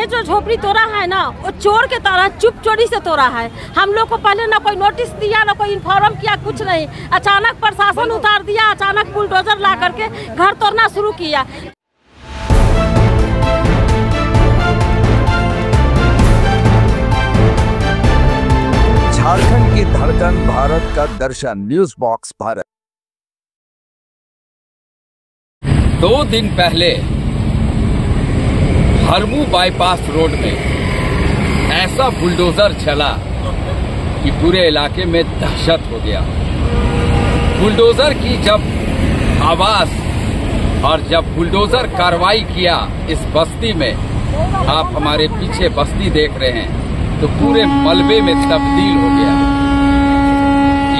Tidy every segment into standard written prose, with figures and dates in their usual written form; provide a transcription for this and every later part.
ये जो झोपड़ी तोड़ा है ना, वो चोर के तरह चुप चोरी से तोड़ा है। हम लोग को पहले ना कोई नोटिस दिया, ना कोई इन्फॉर्म किया, कुछ नहीं। अचानक प्रशासन उतार दिया, अचानक बुलडोजर ला करके घर तोड़ना शुरू किया। झारखंड की धड़कन, भारत का दर्शन, न्यूज बॉक्स भारत। 2 दिन पहले हरमू बाईपास रोड में ऐसा बुलडोजर चला कि पूरे इलाके में दहशत हो गया। बुलडोजर की जब आवाज और जब बुलडोजर कार्रवाई किया इस बस्ती में, आप हमारे पीछे बस्ती देख रहे हैं, तो पूरे मलबे में तब्दील हो गया।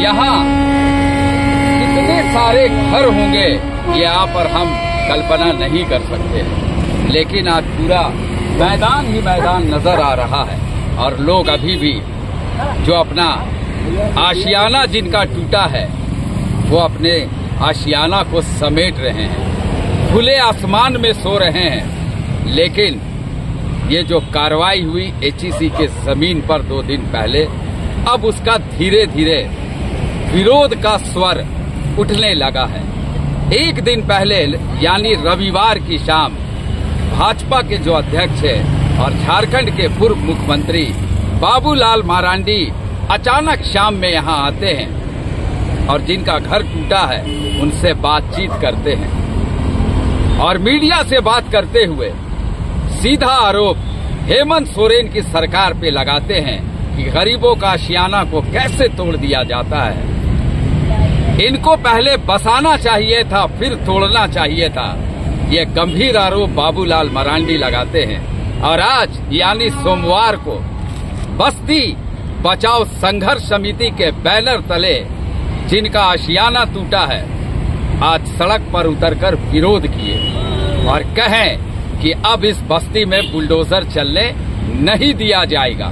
यहाँ कितने सारे घर होंगे ये आप और हम कल्पना नहीं कर सकते, लेकिन आज पूरा मैदान ही मैदान नजर आ रहा है। और लोग अभी भी जो अपना आशियाना जिनका टूटा है, वो अपने आशियाना को समेट रहे हैं, खुले आसमान में सो रहे हैं। लेकिन ये जो कार्रवाई हुई एचईसी के जमीन पर 2 दिन पहले, अब उसका धीरे धीरे विरोध का स्वर उठने लगा है। 1 दिन पहले यानी रविवार की शाम भाजपा के जो अध्यक्ष है और झारखंड के पूर्व मुख्यमंत्री बाबूलाल मरांडी अचानक शाम में यहाँ आते हैं और जिनका घर टूटा है उनसे बातचीत करते हैं और मीडिया से बात करते हुए सीधा आरोप हेमंत सोरेन की सरकार पे लगाते हैं कि गरीबों का आशियाना को कैसे तोड़ दिया जाता है। इनको पहले बसाना चाहिए था, फिर तोड़ना चाहिए था। ये गंभीर आरोप बाबूलाल मरांडी लगाते हैं। और आज यानी सोमवार को बस्ती बचाओ संघर्ष समिति के बैनर तले जिनका आशियाना टूटा है, आज सड़क पर उतरकर विरोध किए और कहें कि अब इस बस्ती में बुलडोजर चलने नहीं दिया जाएगा।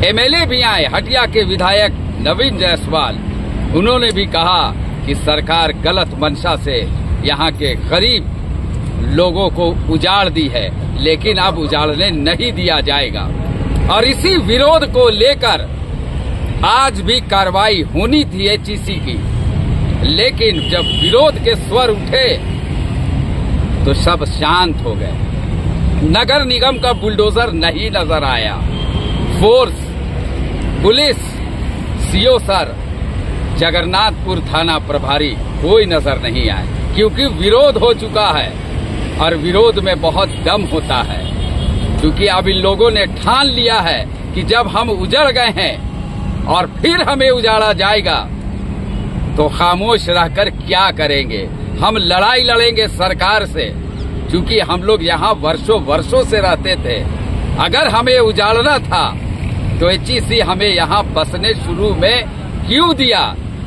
एमएलए भी आए, हटिया के विधायक नवीन जायसवाल, उन्होंने भी कहा कि सरकार गलत मंशा से यहाँ के गरीब लोगों को उजाड़ दी है, लेकिन अब उजाड़ने नहीं दिया जाएगा। और इसी विरोध को लेकर आज भी कार्रवाई होनी थी एचईसी की, लेकिन जब विरोध के स्वर उठे तो सब शांत हो गए। नगर निगम का बुलडोजर नहीं नजर आया, force, police, CO sir, Jagannathpur थाना प्रभारी कोई नजर नहीं आए, क्योंकि विरोध हो चुका है और विरोध में बहुत दम होता है। क्योंकि अब इन लोगों ने ठान लिया है कि जब हम उजड़ गए हैं और फिर हमें उजाड़ा जाएगा तो खामोश रहकर क्या करेंगे। हम लड़ाई लड़ेंगे सरकार से, क्योंकि हम लोग यहाँ वर्षों वर्षों से रहते थे। अगर हमें उजाड़ना था तो एचईसी हमें यहाँ बसने शुरू में क्यों दिया?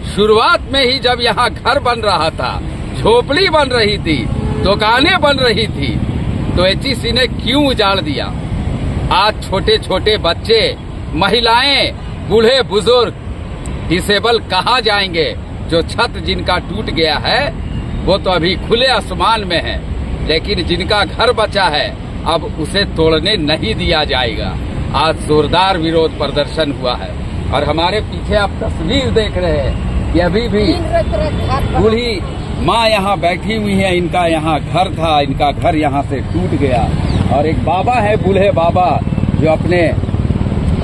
शुरुआत में ही जब यहाँ घर बन रहा था, झोपड़ी बन रही थी, दुकानें बन रही थी, तो एचईसी ने क्यों उजाड़ दिया? आज छोटे छोटे बच्चे, महिलाएं, बूढ़े बुजुर्ग, डिसेबल कहाँ जाएंगे? जो छत जिनका टूट गया है वो तो अभी खुले आसमान में है, लेकिन जिनका घर बचा है अब उसे तोड़ने नहीं दिया जाएगा। आज जोरदार विरोध प्रदर्शन हुआ है और हमारे पीछे आप तस्वीर देख रहे हैं कि अभी भी बूढ़ी माँ यहाँ बैठी हुई है। इनका यहाँ घर था, इनका घर यहाँ से टूट गया और एक बाबा है, बूढ़े बाबा, जो अपने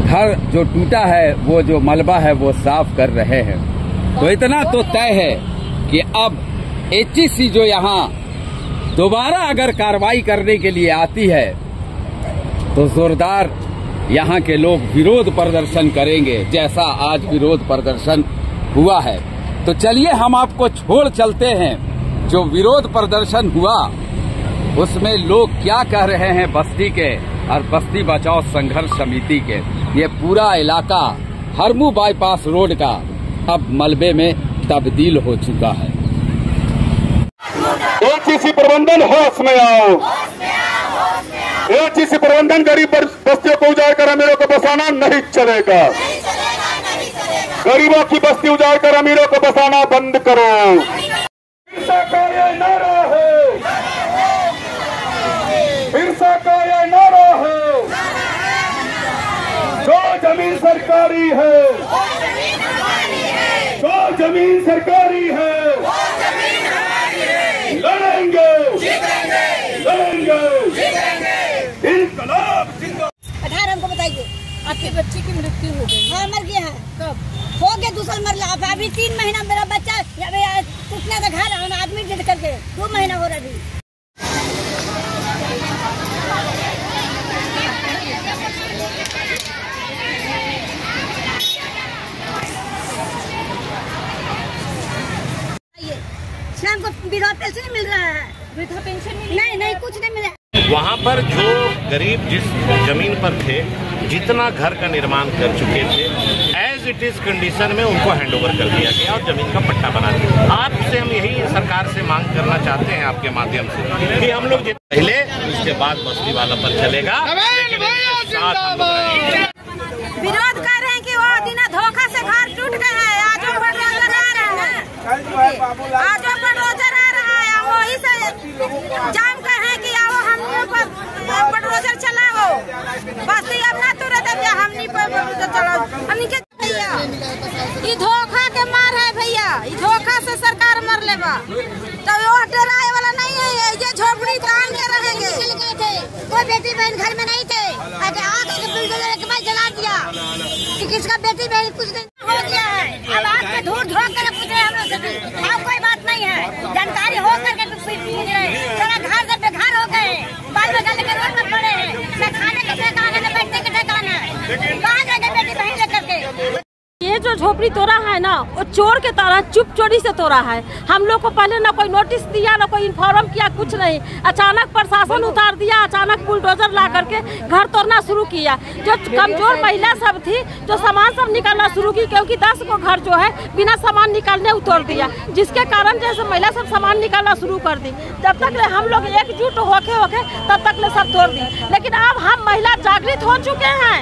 घर जो टूटा है, वो जो मलबा है वो साफ कर रहे हैं। तो इतना तो तय है कि अब एचईसी जो यहाँ दोबारा अगर कार्रवाई करने के लिए आती है तो जोरदार यहाँ के लोग विरोध प्रदर्शन करेंगे, जैसा आज विरोध प्रदर्शन हुआ है। तो चलिए हम आपको छोड़ चलते हैं। जो विरोध प्रदर्शन हुआ उसमें लोग क्या कह रहे हैं बस्ती के और बस्ती बचाओ संघर्ष समिति के। ये पूरा इलाका हरमू बाईपास रोड का अब मलबे में तब्दील हो चुका है। एचईसी प्रबंधन होश में आओ। एचईसी प्रबंधन गरीब बस्तियों को उजाड़ कर अमीरों को बसाना नहीं चलेगा। गरीबों की बस्ती उजाड़ कर अमीरों को बसाना बंद करो। हिंसा का ये नारा है, हिंसा का ये नारा है। सरकारी है, जो जमीन सरकारी है, लड़ेंगे, लड़ेंगे, इनकलाब जिंदाबाद। 18 हमको बताइए, आपके बच्चे की मृत्यु हो गई? हाँ मर गया है। कब हो गया? दूसरा मर रहा। अभी 3 महीना मेरा बच्चा टूटने का घर हम आदमी जिद करके 2 महीना हो रहा अभी। शाम को विधवा पेंशन मिल रहा है। वृद्धा पेंशन नहीं कुछ नहीं मिला। वहाँ पर जो गरीब जिस जमीन पर थे, जितना घर का निर्माण कर चुके थे, एज इट इज कंडीशन में उनको हैंडओवर कर दिया गया और जमीन का पट्टा बना दिया। आपसे हम यही सरकार से मांग करना चाहते हैं आपके माध्यम से कि हम लोग पहले, उसके बाद बस्ती वाला पर चलेगा, लेकिन इनके साथ हम लोग रहेंगे। विरोध कर रहे हैं कि वो दिन धोखा से घर टूट गए हैं। आज बुलडोजर आ रहा है, आज बुलडोजर आ रहा है। हम वही से जाम कर हैं कि आओ हम लोग बुलडोजर चलाओ, बस्ती अपना तुरंत हमनी पर बुलडोजर चलाओ। हमनी के भैया ये धोखा के मार है भैया, ये धोखा से सरकार मर लेबा। तो वो डराए वाला नहीं है, ये झोपड़ी तान के रहेंगे। कोई बेटी बहन घर में नहीं थे, आगे बुलडोजर के बाद जला दिया कि किसका बेटी बहन कुछ नहीं हो गया है। अब आज के धूल धोख कर पूछ रहे हम लोग से, अब कोई बात नहीं है। जानकारी हो करके पूछ रहे हैं। सारा घर से बेघर हो गए, बाल बच्चा लेकर रोड में पड़े हैं, न खाने के ठिकाने, न बैठने के ठिकाने। कहाँ जाएंगे बेटी बहन लेकर के? ये जो झोपड़ी तोड़ा है ना, वो चोर के तरह चुप चोरी से तोड़ा है। हम लोग को पहले ना कोई नोटिस दिया, ना कोई इन्फॉर्म किया, कुछ नहीं। अचानक प्रशासन उतार दिया, अचानक बुलडोजर ला करके घर तोड़ना शुरू किया। जो कमजोर महिला सब थी, जो सामान सब निकालना शुरू की, क्योंकि 10 को घर जो है बिना सामान निकालने उतोड़ दिया, जिसके कारण जैसे महिला सब सामान निकालना शुरू कर दी। जब तक हम लोग एकजुट होके तब तक ले सब तोड़ दी। लेकिन अब हम महिला जागृत हो चुके हैं।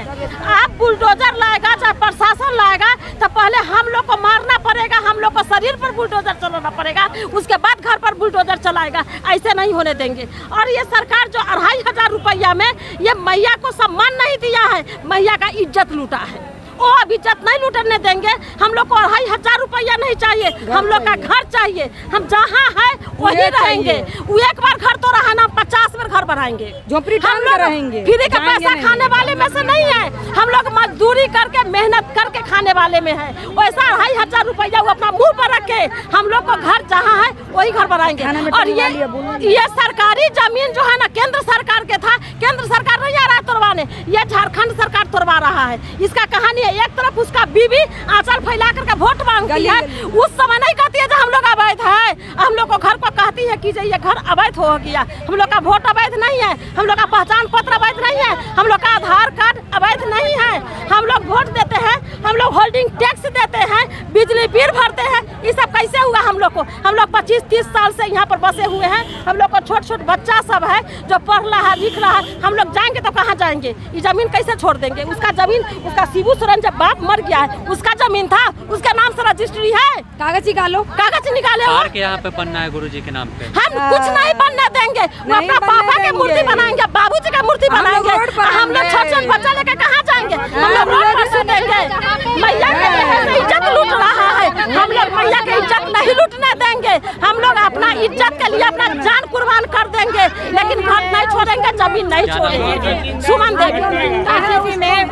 आप बुलडोजर लाएगा चाहे प्रशासन लाएगा, तो पहले हम लोग को मारना पड़ेगा, हम लोग को शरीर पर बुलडोजर चलाना पड़ेगा, उसके बाद घर पर बुलडोजर चलाएगा। ऐसे नहीं होने देंगे। और ये सरकार जो 2500 रुपया में ये मैया को सम्मान नहीं दिया है, मैया का इज्जत लूटा है। वो अब इज्जत नहीं लूटने देंगे। हम लोग को 2500 रुपया नहीं चाहिए, हम लोग का घर चाहिए। हम जहाँ है वही रहेंगे। वो एक बार घर तो रहा ना, 50 बार घर बनाएंगे, झोपड़ी हम लोग रहेंगे। फ्री का पैसा खाने वाले में से नहीं है, हम लोग मजदूरी करके मेहनत करके खाने वाले में है। वैसा 2500 रुपया वो अपना मुँह पर रखे, हम लोग को घर जहाँ है वही घर बनाएंगे। और ये सरकारी जमीन जो है ना, केंद्र सरकार के था, केंद्र सरकार नहीं आ रहा है तोड़वाने, ये झारखंड सरकार तोड़वा रहा है। इसका कहानी एक तरफ उसका बीवी आंचल फैला करके वोट मांगती है, उस समय नहीं कहती है जो हम लोग अवैध है। हम लोग को घर को कहती है कि ये घर अवैध हो गया। हम लोग का वोट अवैध नहीं है, हम लोग का पहचान पत्र अवैध नहीं है, हम लोग का आधार कार्ड अवैध नहीं है। हम लोग वोट देते हैं, हम लोग होल्डिंग टैक्स देते हैं, बिजली बिल भरते हैं। ये सब कैसे हुआ हम लोग को? हम लोग 25-30 साल से यहाँ पर बसे हुए हैं। हम लोग को छोट बच्चा सब है जो पढ़ रहा है, लिख रहा है। हम लोग जाएंगे तो कहाँ जाएंगे? ये जमीन कैसे छोड़ देंगे? उसका जमीन, उसका शिबू सोरेन जब बाप मर गया है, उसका जमीन था, उसके नाम से रजिस्ट्री है। कागज निकालो, कागज निकाले। और के यहाँ पे बनना है गुरुजी के नाम पे। हम कुछ नहीं बनने देंगे। वो अपना पापा के मूर्ति बनाएंगे, बाबूजी का मूर्ति बनाएंगे। हम लोग छोटे बच्चा लेके कहाँ जाएंगे? हम लोग रोड पर सूतेंगे। मैया के इज्जत लूट रहा है, हम लोग मैया की इज्जत नहीं लूटने देंगे। हम लोग अपना इज्जत के लिए अपना जान कुर्बान कर देंगे, लेकिन घर नहीं छोड़ेंगे, जमीन नहीं छोड़ेंगे। सुमन देवी।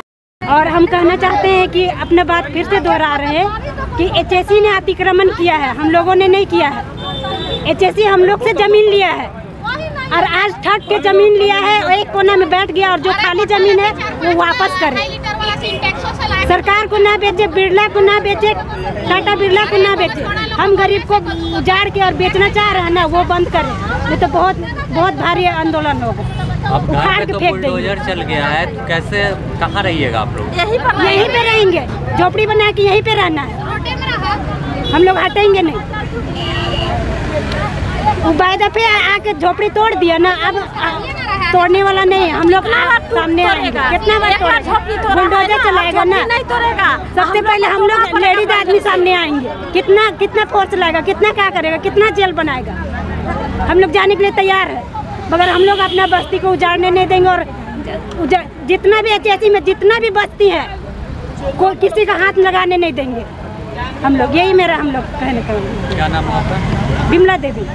और हम कहना चाहते हैं कि अपना बात फिर से दोहरा रहे हैं कि एचएससी ने अतिक्रमण किया है, हम लोगों ने नहीं किया है। एचएससी हम लोग से जमीन लिया है और आज ठग के जमीन लिया है और एक कोने में बैठ गया, और जो खाली जमीन है वो वापस करे। सरकार को ना बेचे, बिरला को ना बेचे, टाटा बिरला को ना बेचे। हम गरीब को उजाड़ के और बेचना चाह रहे हैं ना, वो बंद करें, नहीं तो बहुत भारी आंदोलन होगा। अब घर पे तो बुलडोजर चल गया है, तो कैसे कहाँ रहिएगा आप लोग? यहीं पे रहेंगे, झोपड़ी बना के यहीं पे रहना है। हम लोग हटेंगे नहीं। वो बाय दफे आके झोपड़ी तोड़ दिया ना, अब तोड़ने वाला नहीं है। हम लोग सामने आएंगे, कितना बार तोड़ेगा? बुलडोजर चलाएगा ना, नहीं तोड़ेगा। सबसे पहले हम लोग लेडीज आदमी सामने आएंगे। कितना फोर्स लाएगा, कितना क्या करेगा, कितना जेल बनाएगा? हम लोग जाने के लिए तैयार है, मगर हम लोग अपना बस्ती को उजाड़ने नहीं देंगे। और जितना भी एचएससी में जितना भी बस्ती है कोई किसी का हाथ लगाने नहीं देंगे हम लोग। यही हम लोग कहने का। क्या नाम है आपका? बिमला देवी।